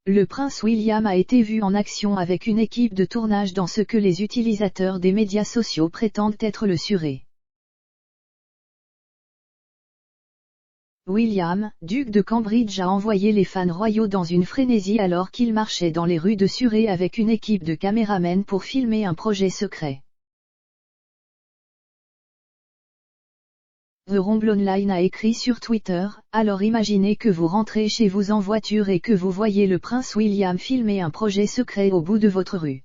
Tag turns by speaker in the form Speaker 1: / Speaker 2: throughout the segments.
Speaker 1: Le prince William a été vu en action avec une équipe de tournage dans ce que les utilisateurs des médias sociaux prétendent être le Surrey. William, duc de Cambridge, a envoyé les fans royaux dans une frénésie alors qu'il marchait dans les rues de Surrey avec une équipe de caméramens pour filmer un projet secret. The Rumble Online a écrit sur Twitter, « Alors imaginez que vous rentrez chez vous en voiture et que vous voyez le prince William filmer un projet secret au bout de votre rue. »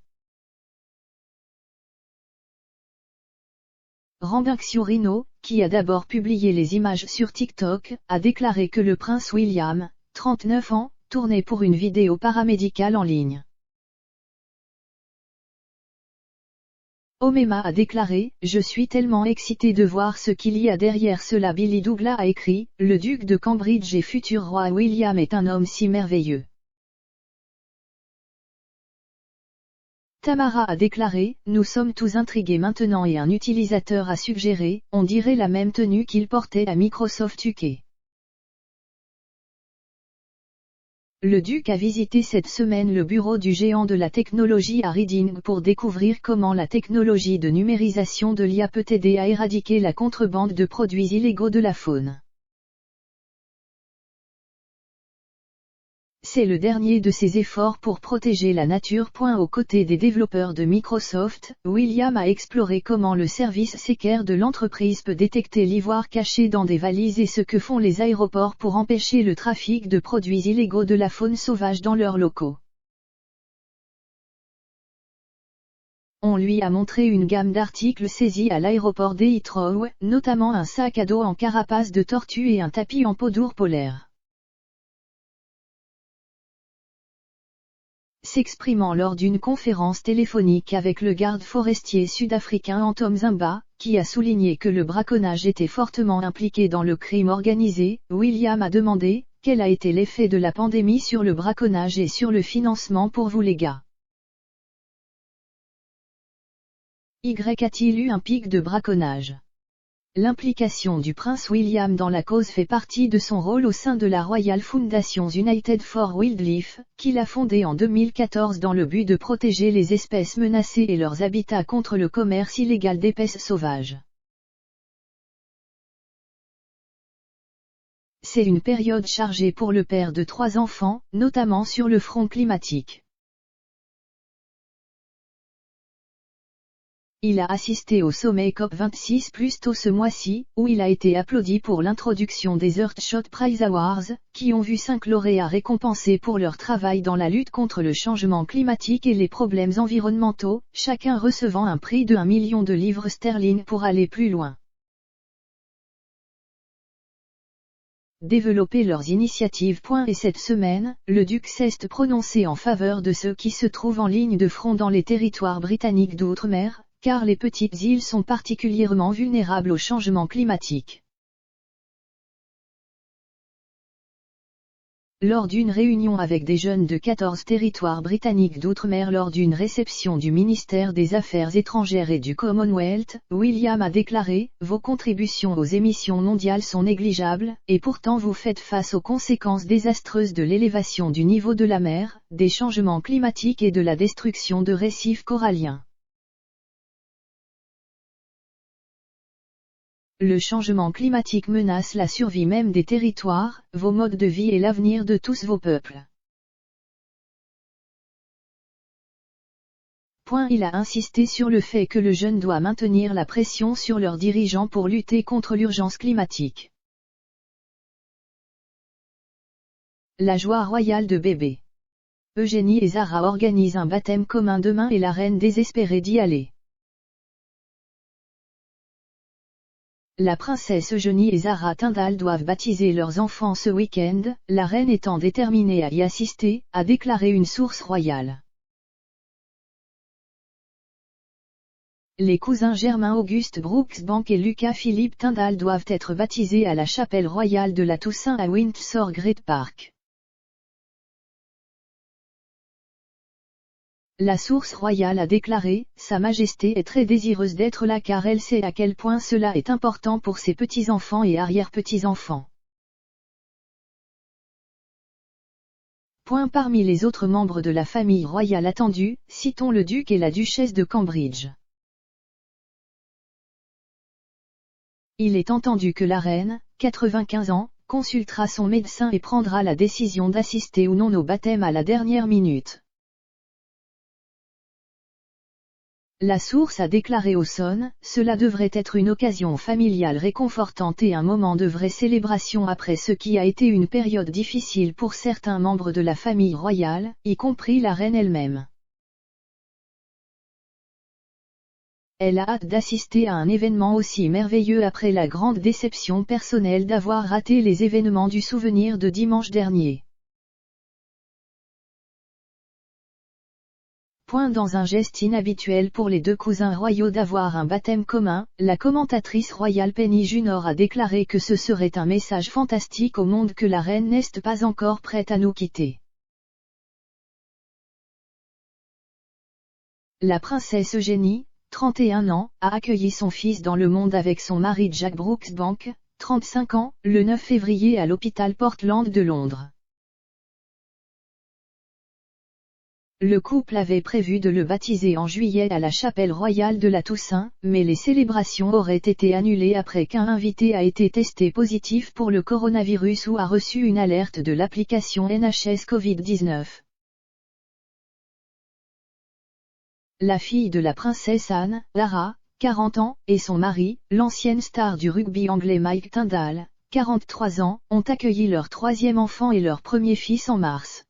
Speaker 1: Rambaxio Rino, qui a d'abord publié les images sur TikTok, a déclaré que le prince William, 39 ans, tournait pour une vidéo paramédicale en ligne. Omema a déclaré « Je suis tellement excité de voir ce qu'il y a derrière cela ». Billy Douglas a écrit « Le duc de Cambridge et futur roi William est un homme si merveilleux ». Tamara a déclaré « Nous sommes tous intrigués maintenant » et un utilisateur a suggéré « On dirait la même tenue qu'il portait à Microsoft UK ». Le duc a visité cette semaine le bureau du géant de la technologie à Reading pour découvrir comment la technologie de numérisation de l'IA peut aider à éradiquer la contrebande de produits illégaux de la faune. C'est le dernier de ses efforts pour protéger la nature. Aux côtés des développeurs de Microsoft, William a exploré comment le service sécure de l'entreprise peut détecter l'ivoire caché dans des valises et ce que font les aéroports pour empêcher le trafic de produits illégaux de la faune sauvage dans leurs locaux. On lui a montré une gamme d'articles saisis à l'aéroport d'Heathrow, notamment un sac à dos en carapace de tortue et un tapis en peau d'ours polaire. S'exprimant lors d'une conférence téléphonique avec le garde forestier sud-africain Anton Zimba, qui a souligné que le braconnage était fortement impliqué dans le crime organisé, William a demandé « Quel a été l'effet de la pandémie sur le braconnage et sur le financement pour vous les gars ? A-t-il eu un pic de braconnage ? » L'implication du prince William dans la cause fait partie de son rôle au sein de la Royal Foundations United for Wildlife, qu'il a fondée en 2014 dans le but de protéger les espèces menacées et leurs habitats contre le commerce illégal d'espèces sauvages. C'est une période chargée pour le père de 3 enfants, notamment sur le front climatique. Il a assisté au sommet COP26 plus tôt ce mois-ci, où il a été applaudi pour l'introduction des Earthshot Prize Awards, qui ont vu 5 lauréats récompensés pour leur travail dans la lutte contre le changement climatique et les problèmes environnementaux, chacun recevant un prix de 1 million de livres sterling pour aller plus loin. Développer leurs initiatives. Et cette semaine, le duc s'est prononcé en faveur de ceux qui se trouvent en ligne de front dans les territoires britanniques d'outre-mer, car les petites îles sont particulièrement vulnérables au changement climatique. Lors d'une réunion avec des jeunes de 14 territoires britanniques d'outre-mer lors d'une réception du ministère des Affaires étrangères et du Commonwealth, William a déclaré « Vos contributions aux émissions mondiales sont négligeables, et pourtant vous faites face aux conséquences désastreuses de l'élévation du niveau de la mer, des changements climatiques et de la destruction de récifs coralliens. » Le changement climatique menace la survie même des territoires, vos modes de vie et l'avenir de tous vos peuples. Il a insisté sur le fait que le jeune doit maintenir la pression sur leurs dirigeants pour lutter contre l'urgence climatique. La joie royale de bébé. Eugénie et Zara organisent un baptême commun demain et la reine désespérée d'y aller. La princesse Eugénie et Zara Tindall doivent baptiser leurs enfants ce week-end, la reine étant déterminée à y assister, a déclaré une source royale. Les cousins Germain Auguste Brooksbank et Lucas Philippe Tindall doivent être baptisés à la chapelle royale de la Toussaint à Windsor Great Park. La source royale a déclaré « Sa Majesté est très désireuse d'être là car elle sait à quel point cela est important pour ses petits-enfants et arrière-petits-enfants. » Parmi les autres membres de la famille royale attendus, citons le duc et la duchesse de Cambridge. Il est entendu que la reine, 95 ans, consultera son médecin et prendra la décision d'assister ou non au baptême à la dernière minute. La source a déclaré au Sun, cela devrait être une occasion familiale réconfortante et un moment de vraie célébration après ce qui a été une période difficile pour certains membres de la famille royale, y compris la reine elle-même. Elle a hâte d'assister à un événement aussi merveilleux après la grande déception personnelle d'avoir raté les événements du souvenir de dimanche dernier. Dans un geste inhabituel pour les deux cousins royaux d'avoir un baptême commun, la commentatrice royale Penny Junor a déclaré que ce serait un message fantastique au monde que la reine n'est pas encore prête à nous quitter. La princesse Eugénie, 31 ans, a accueilli son fils dans le monde avec son mari Jack Brooksbank, 35 ans, le 9 février à l'hôpital Portland de Londres. Le couple avait prévu de le baptiser en juillet à la chapelle royale de la Toussaint, mais les célébrations auraient été annulées après qu'un invité a été testé positif pour le coronavirus ou a reçu une alerte de l'application NHS Covid-19. La fille de la princesse Anne, Lara, 40 ans, et son mari, l'ancienne star du rugby anglais Mike Tindall, 43 ans, ont accueilli leur troisième enfant et leur premier fils en mars.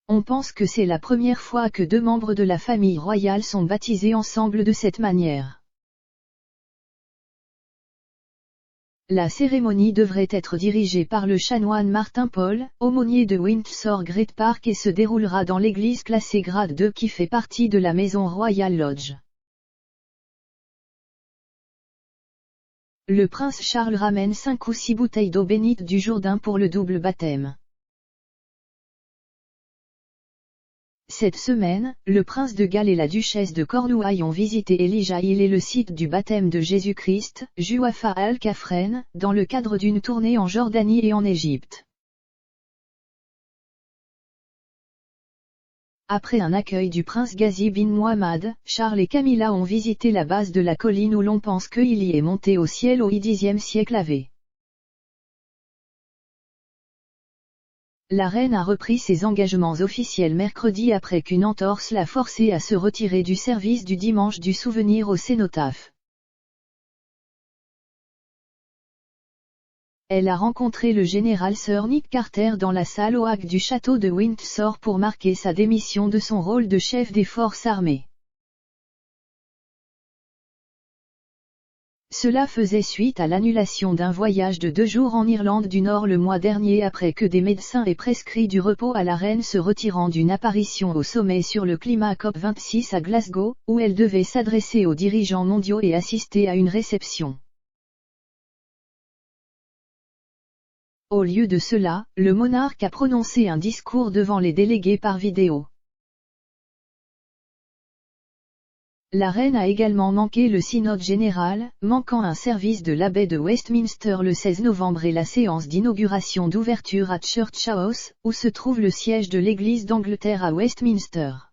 Speaker 1: On pense que c'est la première fois que deux membres de la famille royale sont baptisés ensemble de cette manière. La cérémonie devrait être dirigée par le chanoine Martin Paul, aumônier de Windsor Great Park et se déroulera dans l'église classée grade 2 qui fait partie de la maison Royal Lodge. Le prince Charles ramène 5 ou 6 bouteilles d'eau bénite du Jourdain pour le double baptême. Cette semaine, le prince de Galles et la duchesse de Cornouailles ont visité Elijah Hill et le site du baptême de Jésus-Christ, Juafa al-Kafren, dans le cadre d'une tournée en Jordanie et en Égypte. Après un accueil du prince Ghazi bin Mohammad, Charles et Camilla ont visité la base de la colline où l'on pense qu'il y est monté au ciel au Xe siècle AV. La reine a repris ses engagements officiels mercredi après qu'une entorse l'a forcée à se retirer du service du dimanche du souvenir au cénotaphe. Elle a rencontré le général Sir Nick Carter dans la salle Oak du château de Windsor pour marquer sa démission de son rôle de chef des forces armées. Cela faisait suite à l'annulation d'un voyage de 2 jours en Irlande du Nord le mois dernier après que des médecins aient prescrit du repos à la reine se retirant d'une apparition au sommet sur le climat COP26 à Glasgow, où elle devait s'adresser aux dirigeants mondiaux et assister à une réception. Au lieu de cela, le monarque a prononcé un discours devant les délégués par vidéo. La reine a également manqué le synode général, manquant un service de l'abbaye de Westminster le 16 novembre et la séance d'inauguration d'ouverture à Church House, où se trouve le siège de l'Église d'Angleterre à Westminster.